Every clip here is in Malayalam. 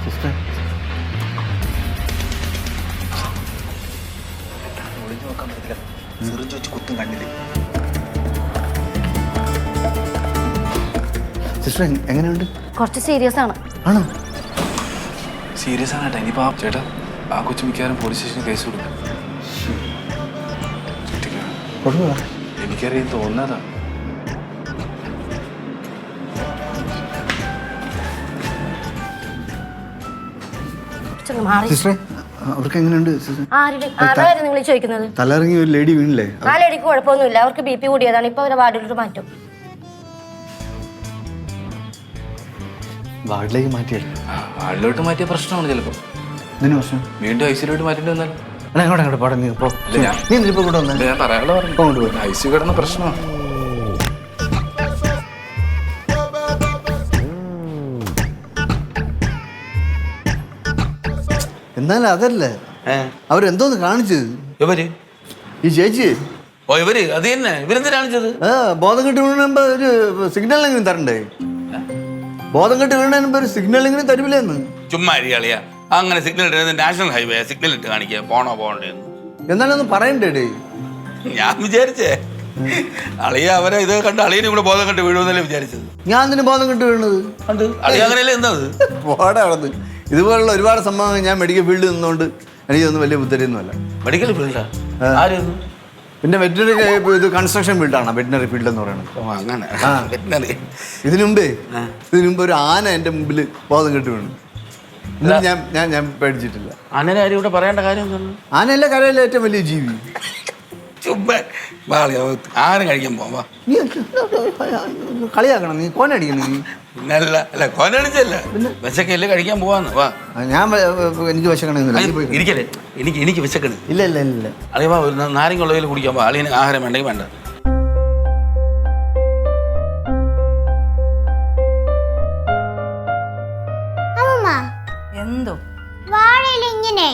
സിസ്റ്റർ ഒളിഞ്ഞു നോക്കാൻ പറ്റില്ല. സിറിഞ്ച് വെച്ച് കുത്തും കണ്ണില്. സിസ്റ്റർ എങ്ങനെയുണ്ട്? കുറച്ച് സീരിയസ് ആണ്. ആണോ? സീരിയസ് ആണ് കേട്ടോ. ഇനിയിപ്പോൾ ചേട്ടാ ആ കൊച്ചു മിക്കവാറും പോലീസ് സ്റ്റേഷനിൽ കേസ് കൊടുക്കും. എനിക്കറിയാൻ തോന്നുന്നതാ. സിസ്റ്ററെ അവർക്ക് എങ്ങനെയുണ്ട്? ആരായിരുന്നു നിങ്ങൾ ചോദിക്കുന്നത്? തലയിറങ്ങി ഒരു ലേഡി വീണില്ലേ? ആ ലേഡിക്ക് കുഴപ്പമൊന്നുമില്ല. അവർക്ക് BP കൂടിയതാണ്. ഇപ്പൊ അവരെ വാർഡിലോട്ട് മാറ്റും. വാർഡിലേക്ക് മാറ്റിയല്ലേ? വാർഡിലോട്ട് മാറ്റിയ പ്രശ്നമാണ് ചിലപ്പോൾ. ഇതിന് പ്രശ്നം വീണ്ടും ഐസിയിലോട്ട് മാറ്റേണ്ടി വന്നാൽ അങ്ങോട്ട് പാടാ. നീ എന്തിനിപ്പോ കൂടെ വന്നേ? ഞാൻ പറയാനുള്ള പറഞ്ഞു. ഐസി കിടന്ന പ്രശ്നമാണ്. എന്നാലും അതല്ലേ അവരെന്തോന്ന് കാണിച്ചത്? ഇവര് ഈ ചേച്ചി ഇവര് അത് തന്നെ ഇവരെന്താ കാണിച്ചത്? ബോധം കെട്ട് വീണുമ്പോ ഒരു സിഗ്നലെങ്കിലും തരണ്ടേ? ബോധം കെട്ട് വീണുമ്പോ ഒരു സിഗ്നലെങ്കിലും തരുമില്ലെന്ന്. ചുമ്മാ അരിയാളിയാ അങ്ങനെ സിഗ്നൽ ഇട്ട് നാഷണൽ ഹൈവേ സിഗ്നൽ ഇട്ട് കാണിക്കുക പോണോ പോണ്ടേന്ന്. എന്നാലൊന്ന് പറയണ്ടേ? ഞാൻ വിചാരിച്ചേ അളിയ അവരെ ഇത് കണ്ട് അളിയനും കൂടെ ബോധം കെട്ട് വീഴുമെന്നല്ലേ വിചാരിച്ചത്. ഞാൻ എന്തിനു ബോധം കെട്ട് വീണത്? കണ്ട് അളിയ അങ്ങനെയല്ലേ എന്താ പോടാ നടന്ന്. ഇതുപോലുള്ള ഒരുപാട് സംഭവങ്ങൾ ഞാൻ മെഡിക്കൽ ഫീൽഡിൽ നിന്നുകൊണ്ട് എനിക്കൊന്നും വലിയ ബുദ്ധിയൊന്നുമല്ല. മെഡിക്കൽ ഫീൽഡാ? ആരും പിന്നെ വെറ്റിനറി ഇത് കൺസ്ട്രക്ഷൻ ഫീൽഡാണ് വെറ്റിനറി ഫീൽഡ് എന്ന് പറയുന്നത്. അങ്ങനെ ഇതിനു മുമ്പ് ഒരു ആന എൻ്റെ മുമ്പിൽ ബോധം കെട്ട് വീണു. ഞാൻ പേടിച്ചിട്ടില്ല. ആനനെ ആരും ഇവിടെ പറയേണ്ട കാര്യം എന്താണ്? ആനയല്ല കരയിലെ ഏറ്റവും വലിയ ജീവി. ചുമ്മാ ആന കഴിക്കാൻ പോവാ. നീ കളിയാക്കണം, നീ കോനടിക്കണം. നീ പിന്നല്ല അല്ല കോനടിച്ചല്ല വിശക്കല്ലേ കഴിക്കാൻ പോവാന്ന് വാ. ഞാൻ എനിക്ക് വിശക്കണമെന്നില്ല. ഇരിക്കല്ലേ എനിക്ക് വിശക്കണ്. ഇല്ല ഇല്ല ഇല്ല അളിയ വാ നാരങ്ങ ഉള്ളതിൽ കുടിക്കാൻ പോ. അളിയന് ആഹാരം വേണ്ടെങ്കിൽ വേണ്ട. എന്തോ വാഴയിലിങ്ങനെ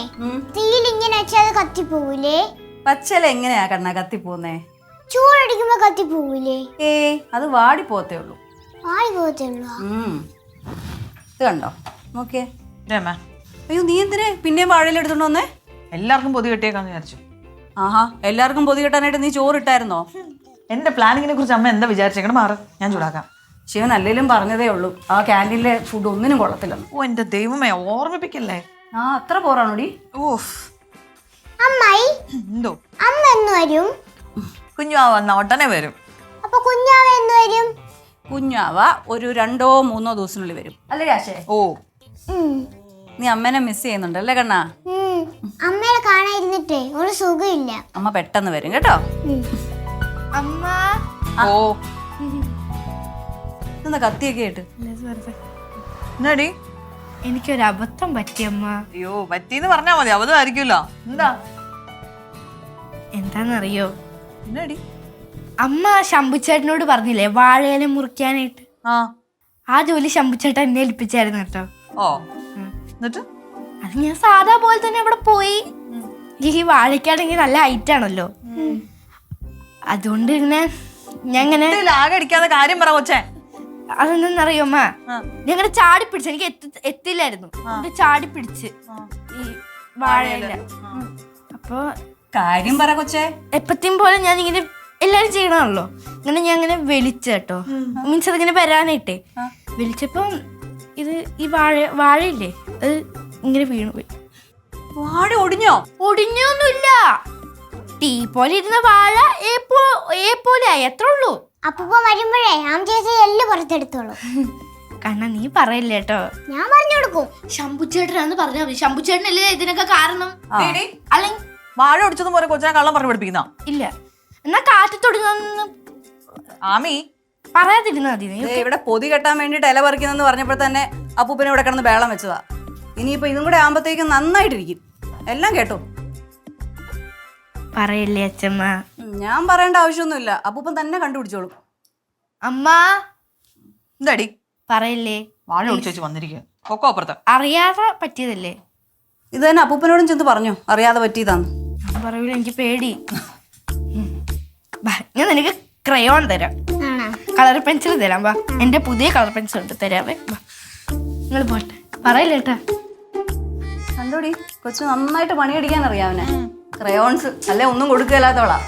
തീയിലിങ്ങനെ വെച്ചാൽ കത്തിപ്പോവില്ലേ? പച്ചല എങ്ങനെയാ കണ്ണാ കത്തിപ്പോന്നേ? ചൂടടിക്കുമ്പോ കത്തിപ്പോവില്ലേ? അത് വാടി പോത്തേ ഉള്ളൂ. വാടി പോകത്തേ ഉള്ളൂ. ഇത് കണ്ടോ നോക്കിയേ. അയ്യോ നീ എന്തിനെ പിന്നെയും വാഴയിൽ എടുത്തോണ്ട് വന്നേ? എല്ലാവർക്കും പൊതി കെട്ടിയേക്കാന്ന് വിചാരിച്ചു. ആഹാ എല്ലാവർക്കും പൊതി കെട്ടാനായിട്ട് നീ ചോറിട്ടായിരുന്നോ? എന്റെ പ്ലാനിങ്ങിനെ കുറിച്ച് അമ്മ എന്താ വിചാരിച്ചേക്കണം? മാറ്, ഞാൻ ചൂടാക്കാം. ശിവൻ അല്ലെങ്കിലും പറഞ്ഞതേ ഉള്ളൂ ആ ക്യാൻറ്റീനിലെ ഫുഡ് ഒന്നിനും കൊള്ളത്തില്ലെന്ന്. ഓ എന്റെ ദൈവമേ, ഓർമ്മിപ്പിക്കല്ലേ. അത്ര പോറാണോടി? ഓഫ്. അമ്മായി എന്തോ അമ്മ എന്ന് വരും? കുഞ്ഞുവാ വന്ന ഉടനെ വരും. അപ്പൊ കുഞ്ഞാവ എന്ന് വരും? കുഞ്ഞാവ ഒരു 2-3 ദിവസത്തിനുള്ളിൽ വരും അല്ലേ രാശേ? ഓ നീ അമ്മേനെ മിസ് ചെയ്യുന്നുണ്ടല്ലേ കണ്ണാ? അമ്മയെ കാണാതിരുന്നിട്ടേ ഒരു സുഖമില്ല. അമ്മ പെട്ടെന്ന് വരും കേട്ടോ. അമ്മ ഓ എന്താ കത്തിയൊക്കെ ആയിട്ട്? എന്നാടി? എനിക്കൊരു അബദ്ധം പറ്റിയമ്മ. അയ്യോ പറ്റീന്ന് പറഞ്ഞാ മതി, അബദ്ധമായിരിക്കുമല്ലോ. എന്താ? എന്താന്നറിയോ? എന്നാടി? അമ്മ ശംഭുച്ചേട്ടനോട് പറഞ്ഞില്ലേ വാഴയില മുറിക്കാനായിട്ട്? ആ ജോലി ശംഭുച്ചേട്ടൻ എന്നെ ഏൽപ്പിച്ചായിരുന്നു കേട്ടോ. ഓ എന്നിട്ട് അത് ഞാൻ സാധാ പോലെ തന്നെ അവിടെ പോയി. ഈ വാഴയ്ക്കാണെങ്കിൽ നല്ല ഹൈറ്റ് ആണല്ലോ, അതുകൊണ്ട് പിന്നെ ഞാൻ ഇങ്ങനെ ആകെ അടിക്കാതെ കാര്യം പറ കൊച്ചേ. അതെന്താന്നറിയോ അമ്മ, ഞാൻ ഇങ്ങനെ ചാടി പിടിച്ച്, എനിക്ക് എത്തില്ലായിരുന്നു, ചാടി പിടിച്ച് ഈ വാഴയില. അപ്പൊ കാര്യം പറ കൊച്ചേ. എപ്പത്തെയും പോലെ ഞാൻ ഇങ്ങനെ എല്ലാരും ചെയ്യണമല്ലോ, ഇങ്ങനെ ഞാൻ ഇങ്ങനെ വലിച്ച കേട്ടോ. മീൻസ് അതിങ്ങനെ വരാനായിട്ടേ വലിച്ചപ്പം ഇത് ഈ വാഴയില്ലേ അത് ഇങ്ങനെ വീണു പോയി. വാഴ ഒടിഞ്ഞോ? ഒടിഞ്ഞൊന്നുമില്ല, ടീ പോലെ ഇരുന്ന വാഴ ഏ പോലെ ആയി, അത്രേ ഉള്ളൂ. അപ്പൊ വരുമ്പോഴേ ആം ചേച്ചി എല്ലാം പുറത്തെടുത്തോളൂ. കണ്ണ നീ പറയില്ലേ കേട്ടോ, ഞാൻ പറഞ്ഞു കൊടുക്കും. ശംഭുച്ചേട്ടനാന്ന് പറഞ്ഞാൽ മതി, ശംഭുച്ചേട്ടനല്ലേ ഇതിനൊക്കെ കാരണം. അല്ലെങ്കിൽ വാഴ ഒടിച്ചതും പോലെ കൊച്ചിനെ കള്ളം പറഞ്ഞു പഠിപ്പിക്കുന്ന ഇല്ല, എന്നാ കാറ്റത്തൊടുങ്ങ ആമി പറയാതിരുന്നാ മതി. ഇവിടെ പൊതി കെട്ടാൻ വേണ്ടിട്ട് ഇല പറിക്കുന്നെന്ന് പറഞ്ഞപ്പോൾ തന്നെ അപ്പൂപ്പനെ ഇവിടെ കിടന്ന് ബേളം വെച്ചതാ. ഇനിയിപ്പോ ഇതും കൂടെ ആകുമ്പോഴത്തേക്കും നന്നായിട്ടിരിക്കും. എല്ലാം കേട്ടോ? പറയല്ലേ അച്ഛമ്മ. ഞാൻ പറയേണ്ട ആവശ്യമൊന്നുമില്ല, അപ്പൂപ്പൻ തന്നെ കണ്ടുപിടിച്ചോളും. അമ്മ എന്താടി? പറയല്ലേ. വാഴ ഒടിച്ചു വന്നിരിക്കുക കൊക്കോ അപ്പുറത്ത്. അറിയാതെ പറ്റിയതല്ലേ? ഇത് തന്നെ അപ്പൂപ്പനോടും ചെന്ന് പറഞ്ഞോ അറിയാതെ പറ്റിയതാന്ന്. ഞാൻ പറയൂല, എനിക്ക് പേടി. ഞാൻ നിനക്ക് ക്രയോൺ തരാം, കളർ പെൻസിൽ തരാം. വാ, എന്റെ പുതിയ കളർ പെൻസിൽ ഉണ്ട്, തരാവേ. നിങ്ങൾ പോട്ടെ. പറയില്ലേട്ടാ. കണ്ടോടി കൊച്ചു നന്നായിട്ട് പണിയടിക്കാൻ അറിയാം അവനെ. ക്രയോൺസ് അല്ലെ ഒന്നും കൊടുക്കുകയില്ലാത്തവളാ.